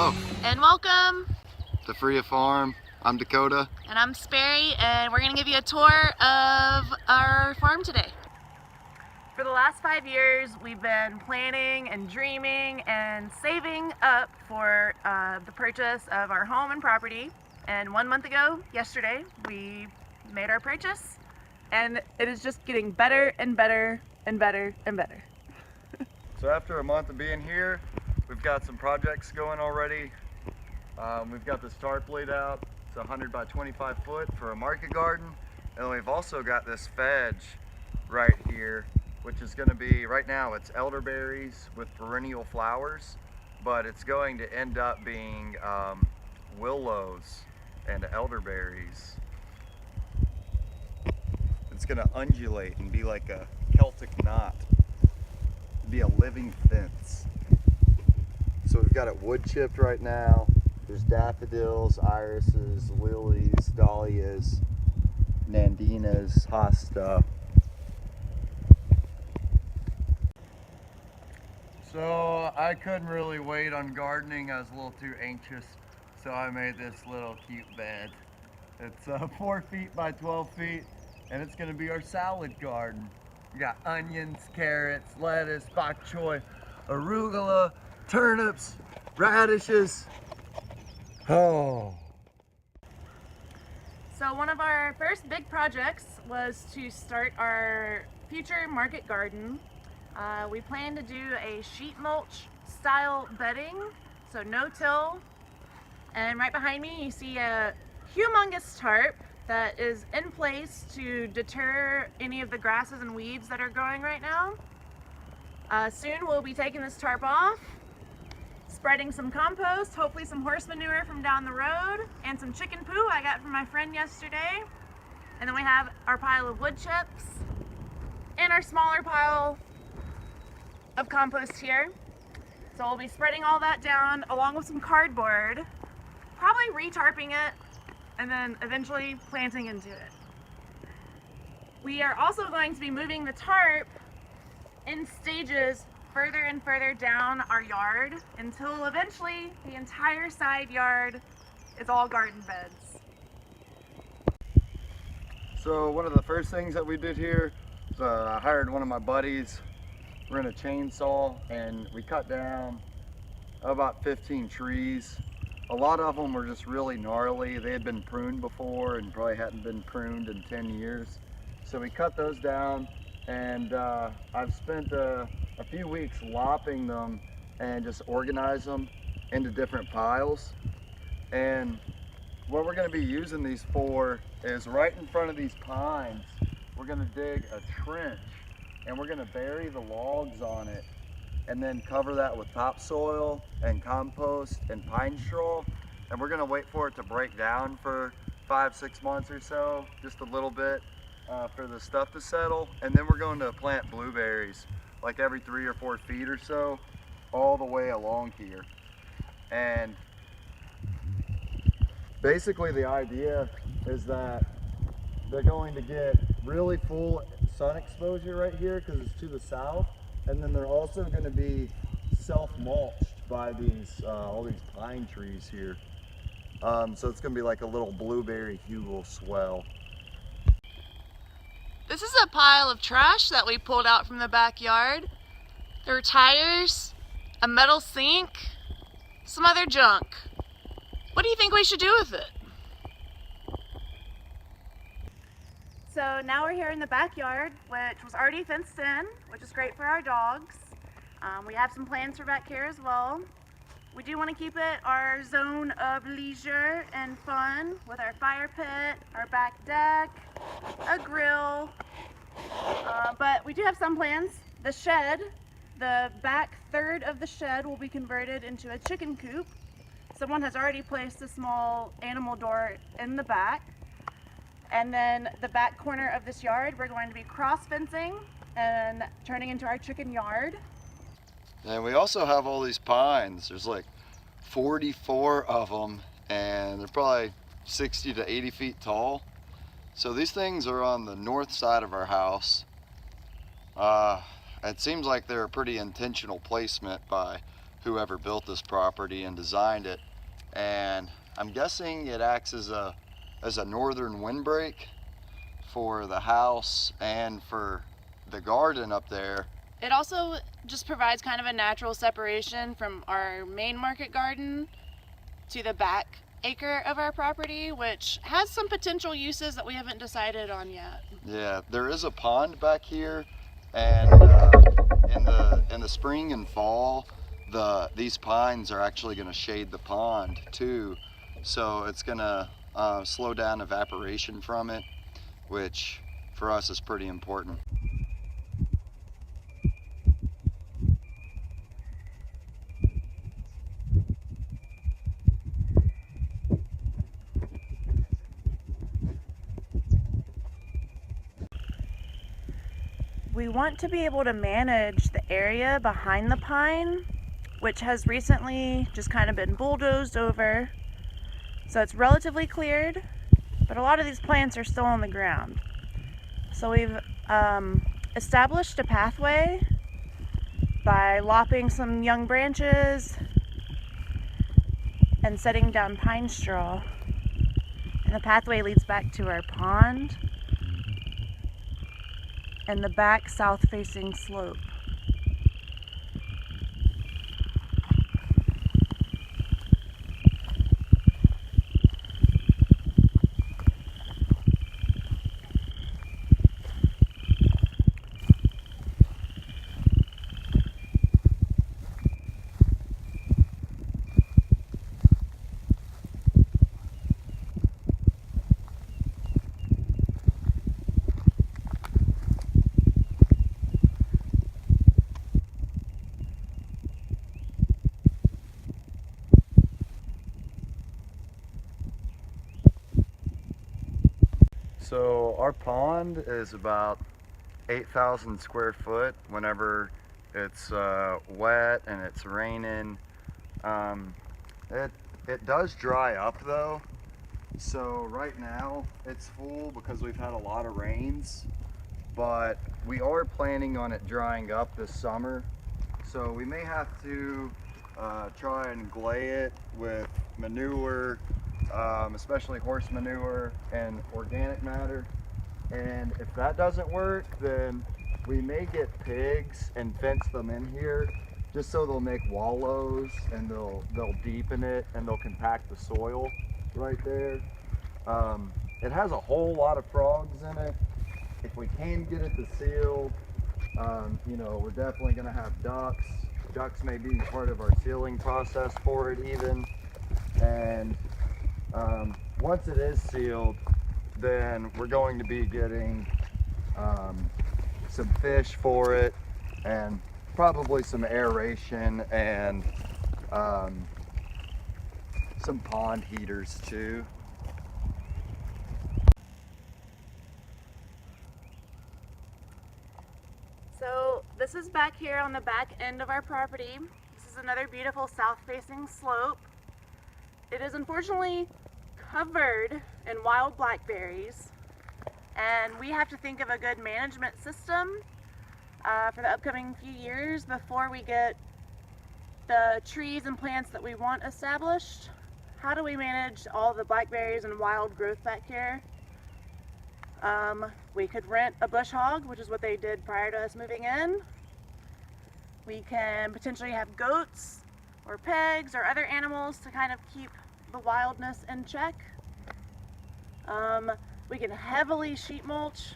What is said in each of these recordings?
Hello. And welcome To Freia Farm. I'm Dakota. And I'm Sperry, and we're going to give you a tour of our farm today. For the last 5 years, we've been planning and dreaming and saving up for the purchase of our home and property. And 1 month ago, yesterday, we made our purchase, and it is just getting better and better and better and better. So after a month of being here, we've got some projects going already. We've got this tarp laid out. It's 100 by 25 foot for a market garden. And then we've also got this veg right here, which is going to be, right now it's elderberries with perennial flowers, but it's going to end up being willows and elderberries. It's going to undulate and be like a Celtic knot. Be a living fence. So we've got it wood chipped right now. There's daffodils, irises, lilies, dahlias, nandinas, hosta. So I couldn't really wait on gardening. I was a little too anxious, so I made this little cute bed. It's 4 feet by 12 feet, and it's gonna be our salad garden. We got onions, carrots, lettuce, bok choy, arugula, turnips, radishes. Oh. So one of our first big projects was to start our future market garden. We plan to do a sheet mulch style bedding, so no-till. And right behind me you see a humongous tarp that is in place to deter any of the grasses and weeds that are growing right now. Soon we'll be taking this tarp off, spreading some compost, hopefully some horse manure from down the road, and some chicken poo I got from my friend yesterday. And then we have our pile of wood chips and our smaller pile of compost here. So we'll be spreading all that down along with some cardboard, probably re-tarping it, and then eventually planting into it. We are also going to be moving the tarp in stages further and further down our yard until eventually the entire side yard is all garden beds. So one of the first things that we did here was I hired one of my buddies. We're in a chainsaw and we cut down about 15 trees. A lot of them were just really gnarly. They had been pruned before and probably hadn't been pruned in 10 years. So we cut those down, and I've spent a few weeks lopping them and just organize them into different piles. And what we're going to be using these for is right in front of these pines, we're going to dig a trench and we're going to bury the logs on it, and then cover that with topsoil and compost and pine straw. And we're gonna wait for it to break down for 5-6 months or so, just a little bit, for the stuff to settle. And then we're going to plant blueberries like every 3 or 4 feet or so, all the way along here. And basically the idea is that they're going to get really full sun exposure right here because it's to the south. And then they're also going to be self-mulched by these all these pine trees here. So it's going to be like a little blueberry hugel swell. This is a pile of trash that we pulled out from the backyard. There were tires, a metal sink, some other junk. What do you think we should do with it? So now we're here in the backyard, which was already fenced in, which is great for our dogs. We have some plans for back here as well. We do want to keep it our zone of leisure and fun with our fire pit, our back deck, a grill. But we do have some plans. The shed, the back third of the shed will be converted into a chicken coop. Someone has already placed a small animal door in the back. And then the back corner of this yard, we're going to be cross fencing and turning into our chicken yard. And we also have all these pines. There's like 44 of them, and they're probably 60 to 80 feet tall. So these things are on the north side of our house. It seems like they're a pretty intentional placement by whoever built this property and designed it. And I'm guessing it acts as a northern windbreak for the house and for the garden up there. It also just provides kind of a natural separation from our main market garden to the back acre of our property, which has some potential uses that we haven't decided on yet. Yeah, there is a pond back here, and in the spring and fall, these pines are actually going to shade the pond too, so it's going to slow down evaporation from it, which for us is pretty important. We want to be able to manage the area behind the pine, which has recently just kind of been bulldozed over. So it's relatively cleared, but a lot of these plants are still on the ground. So we've established a pathway by lopping some young branches and setting down pine straw. And the pathway leads back to our pond and the back south-facing slope. So our pond is about 8,000 square foot whenever it's wet and it's raining. It does dry up though. So right now it's full because we've had a lot of rains, but we are planning on it drying up this summer. So we may have to try and glay it with manure, especially horse manure and organic matter. And if that doesn't work, then we may get pigs and fence them in here, just so they'll make wallows and they'll deepen it and they'll compact the soil right there. It has a whole lot of frogs in it. If we can get it to seal, you know, we're definitely going to have ducks. Ducks may be part of our sealing process for it even. And once it is sealed, then we're going to be getting some fish for it and probably some aeration and some pond heaters too. So this is back here on the back end of our property. This is another beautiful south-facing slope. It is unfortunately covered in wild blackberries, and we have to think of a good management system for the upcoming few years before we get the trees and plants that we want established. How do we manage all the blackberries and wild growth back here? We could rent a bush hog, which is what they did prior to us moving in. We can potentially have goats or pigs or other animals to kind of keep the wildness in check. We can heavily sheet mulch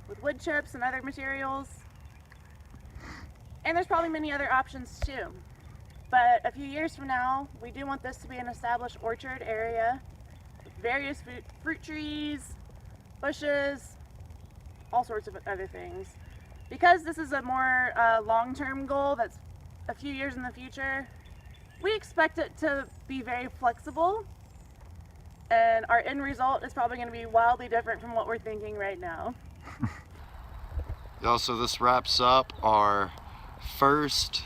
with wood chips and other materials. And there's probably many other options too. But a few years from now, we do want this to be an established orchard area with various fruit trees, bushes, all sorts of other things. Because this is a more long-term goal that's a few years in the future, we expect it to be very flexible, and our end result is probably going to be wildly different from what we're thinking right now. So this wraps up our first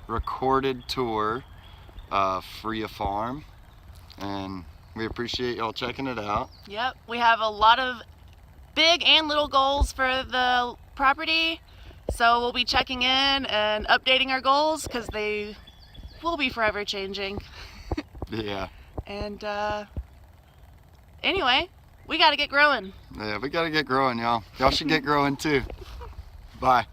recorded tour of Freia Farm, and we appreciate y'all checking it out. Yep, we have a lot of big and little goals for the property. So we'll be checking in and updating our goals because they will be forever changing. Yeah. And anyway, we got to get growing. Yeah, we got to get growing, y'all. Y'all should get growing too. Bye.